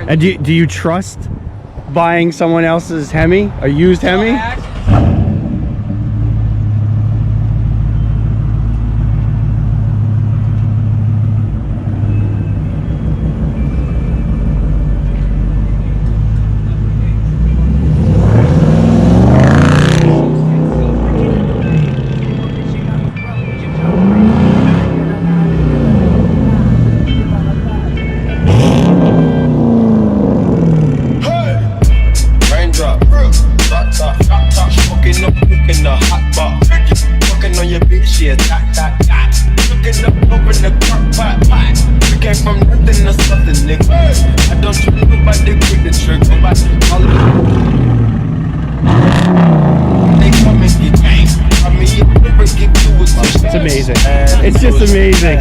brand And new. do you trust buying someone else's Hemi, a used Hemi? It's amazing. It's just amazing.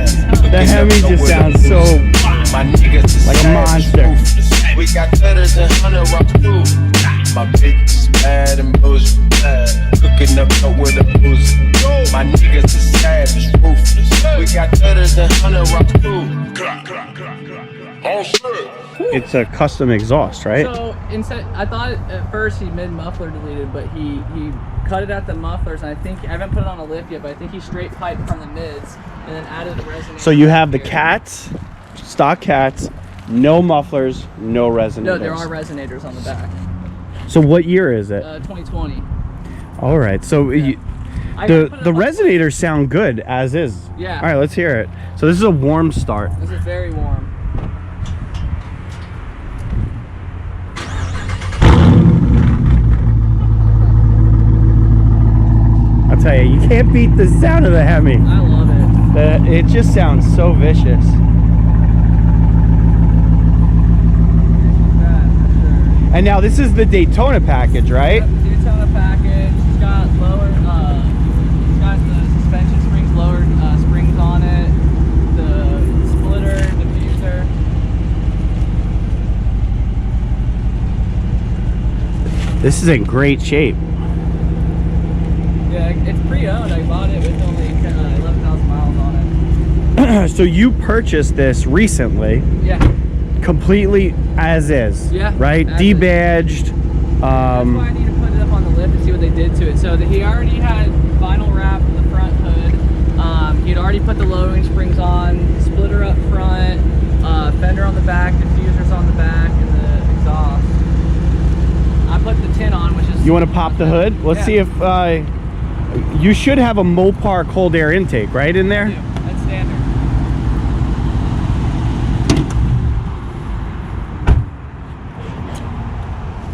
The Hemi just sounds so like a monster. We got cutters and 100 rocks too. My bitch is bad and bougie. Cooking up dope with a boozy. My niggas is savage, ruthless. We got cutters and 100 rocks too. It's a custom exhaust, right? So instead, I thought at first he mid muffler deleted, but he cut it at the mufflers, and I haven't put it on a lift yet, but I think he straight piped from the mids and then added the resonator. So you have the cats, stock cats, no mufflers, no resonators. No, there are resonators on the back. So what year is it? 2020. All right, so the resonators sound good as is. Yeah. All right, let's hear it. So this is a warm start. This is very warm. I'll tell you, you can't beat the sound of the Hemi. I love it. It just sounds so vicious. And now this is the Daytona package, right? Yep, Daytona package. It's got lower, it's got the suspension springs, lowered springs on it, the splitter, diffuser. This is in great shape. Yeah, it's pre-owned. I bought it with only 11,000 miles on it. So you purchased this recently. Yeah. Completely as is. Yeah. Right? As Debadged. That's why I need to put it up on the lift and see what they did to it. So he already had vinyl wrap in the front hood. He'd already put the lowering springs on, splitter up front, fender on the back, diffusers on the back, and the exhaust. I put the tin on, which is... You want to pop the hood? Let's see if... you should have a Mopar cold air intake, right, in there? Yeah, that's standard.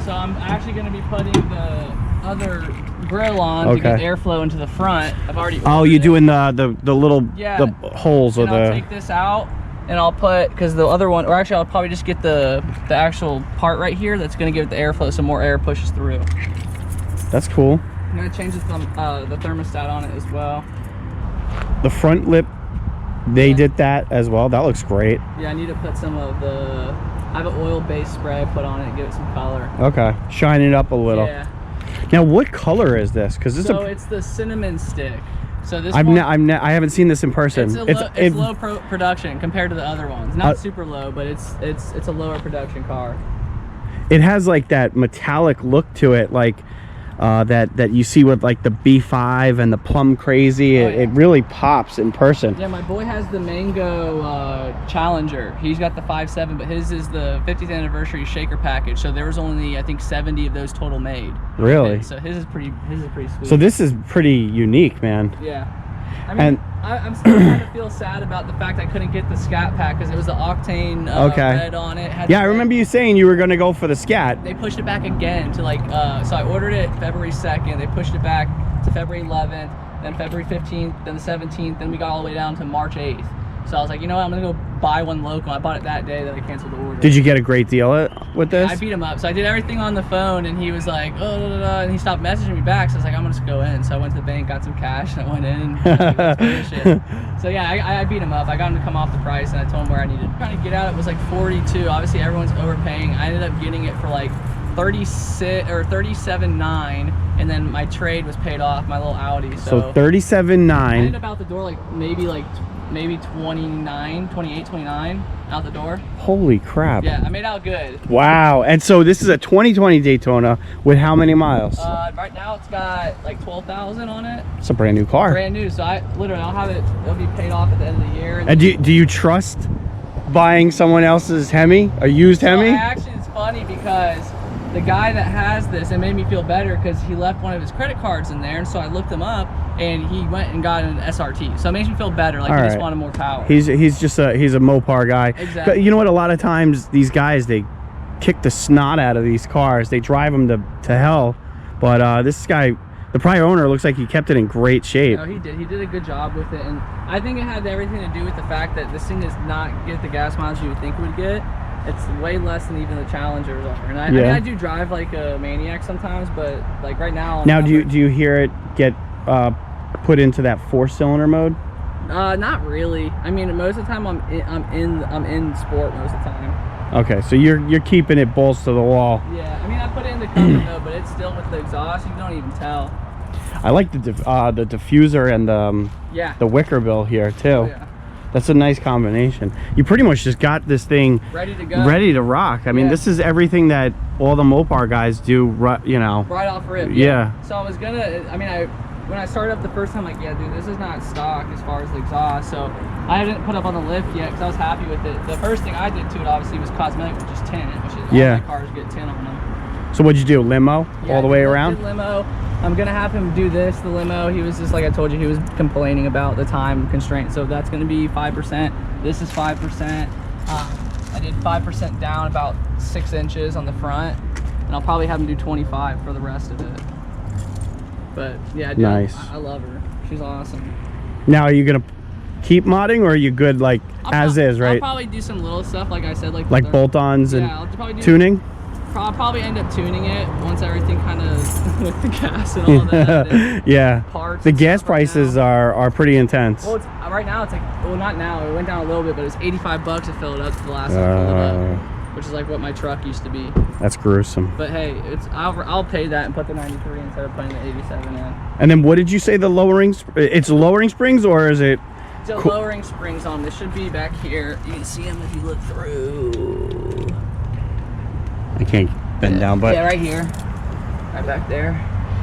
So I'm actually going to be putting the other grill on to get airflow into the front. I've already... Oh, you're doing the little the holes and or I'll the... take this out and I'll put, because the other one, or actually I'll probably just get the actual part right here that's going to give it the airflow so more air pushes through. That's cool. I'm going to change the thermostat on it as well. The front lip, they did that as well. That looks great. Yeah, I need to put some of the... I have an oil-based spray I put on it and give it some color. Okay, shine it up a little. Yeah. Now, what color is this? Because this it's the cinnamon stick. So this I haven't seen this in person. It's low production compared to the other ones. Not super low, but it's a lower production car. It has like that metallic look to it, like that you see with like the B5 and the Plum Crazy. It really pops in person. Yeah, my boy has the Mango Challenger. He's got the 5.7, but his is the 50th anniversary shaker package. So there was only, I think, 70 of those total made. Really? So his is pretty sweet. So this is pretty unique, man. Yeah. I mean, I'm still kind of feel sad about the fact I couldn't get the Scat Pack because it was the Octane red on it. Yeah, I remember you saying you were going to go for the Scat. They pushed it back again to like, so I ordered it February 2nd. They pushed it back to February 11th, then February 15th, then the 17th, then we got all the way down to March 8th. So I was like, you know what, I'm going to go buy one local. I bought it that day that I canceled the order. Did you get a great deal with this? I beat him up. So I did everything on the phone, and he was like, oh, da, da, da, and he stopped messaging me back. So I was like, I'm going to just go in. So I went to the bank, got some cash, and I went in. And let's finish it. So yeah, I beat him up. I got him to come off the price, and I told him where I needed. Trying to get out, it was like 42. Obviously, everyone's overpaying. I ended up getting it for like 37.9, and then my trade was paid off, my little Audi. So $37.9. I ended up out the door like maybe like maybe 28, 29 out the door. Holy crap. Yeah, I made out good. Wow. And so this is a 2020 Daytona with how many miles? Right now it's got like 12,000 on it. It's a brand new car. Brand new, so I'll have it, it'll be paid off at the end of the year. And do you trust buying someone else's Hemi, a used Hemi? Actually, it's funny because the guy that has this, it made me feel better because he left one of his credit cards in there, and so I looked him up and he went and got an SRT. So it makes me feel better, like he just wanted more power. He's a Mopar guy. Exactly. You know what, a lot of times these guys, they kick the snot out of these cars. They drive them to hell. But this guy, the prior owner, looks like he kept it in great shape. No, he did. He did a good job with it, and I think it had everything to do with the fact that this thing does not get the gas mileage you would think it would get. It's way less than even the Challengers are. And I mean, I do drive like a maniac sometimes, but like right now. Now, do you hear it get put into that 4-cylinder mode? Not really. I mean, most of the time I'm in sport most of the time. Okay, so you're keeping it balls to the wall. Yeah, I mean, I put it in the comfort mode, but it's still with the exhaust. You don't even tell. I like the diffuser and the wicker bill here too. Oh, yeah. That's a nice combination. You pretty much just got this thing ready to go, ready to rock. I mean, this is everything that all the Mopar guys do, you know. Right off rip. Yeah. So I was gonna, when I started up the first time, like, yeah, dude, this is not stock as far as the exhaust. So I didn't put up on the lift yet because I was happy with it. The first thing I did to it, obviously, was cosmetic, which is tint, which is all my cars get tint on them. So what'd you do, limo all the way around? Limo. I'm gonna have him do this, the limo. He was just, like I told you, he was complaining about the time constraint. So that's gonna be 5%. This is 5%. I did 5% down, about 6 inches on the front, and I'll probably have him do 25 for the rest of it. But yeah, dude, nice. I love her. She's awesome. Now, are you gonna keep modding, or are you good like as is, right? I'll probably do some little stuff, like I said, like bolt-ons and I'll probably do tuning. I'll probably end up tuning it once everything kind of with the gas and all that. And yeah. Parts. The gas prices are pretty intense. Well, right now it's like, well, not now. It went down a little bit, but it's $85 to fill it up to the last time I filled it up, which is like what my truck used to be. That's gruesome. But hey, I'll pay that and put the 93 instead of putting the 87 in. And then what did you say the lowering? It's lowering springs, or is it? It's lowering springs on. This should be back here. You can see them if you look through. I can't bend down, but yeah, right here, right back there.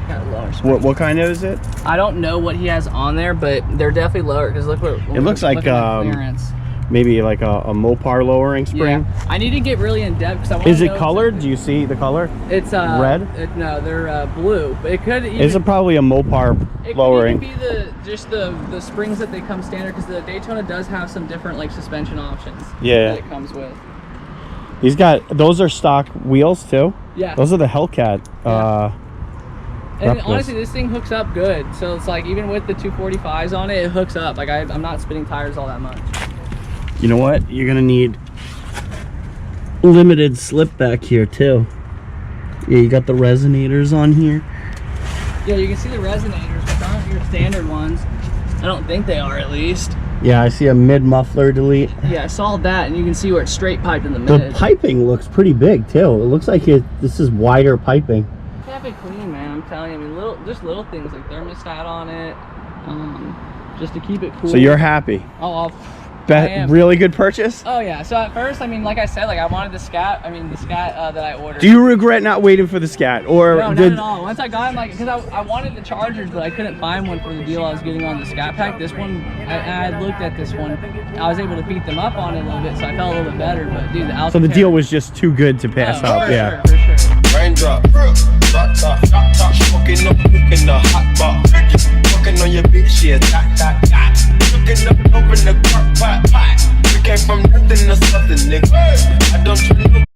Got a lower spring. What kind of is it? I don't know what he has on there, but they're definitely lower because look what it looks like. Clearance. Maybe like a Mopar lowering spring. Yeah, I need to get really in depth because I want. Is it colored? Do you see the color? It's red. No, they're blue, but it could. Is it probably a Mopar lowering? It could even be the springs that they come standard, because the Daytona does have some different like suspension options. Yeah. That it comes with. He's got, those are stock wheels too? Yeah. Those are the Hellcat. Yeah. And honestly, this thing hooks up good. So it's like, even with the 245s on it, it hooks up. Like I'm not spinning tires all that much. You know what? You're gonna need limited slip back here too. Yeah, you got the resonators on here. Yeah, you can see the resonators, but they're not your standard ones. I don't think they are, at least. Yeah, I see a mid muffler delete. Yeah, I saw that, and you can see where it's straight piped in the mid. The piping looks pretty big too. It looks like this is wider piping. Have it clean, man. I'm telling you. I mean, just little things like thermostat on it, just to keep it cool. So you're happy? Oh, really good purchase? Oh yeah. So at first, I mean, like I said, like I wanted the Scat. I mean, the Scat that I ordered. Do you regret not waiting for the Scat, or no, not at all. Once I got him, like, because I wanted the Chargers, but I couldn't find one for the deal I was getting on the Scat Pack. This one, I looked at this one. I was able to beat them up on it a little bit, so I felt a little bit better. But dude, so the deal was just too good to pass up. Yeah. For sure. Raindrop, drop top, smoking up, cooking the hot bar. Fucking on your bitch, yeah, dot. Cooking up over in the crock pot.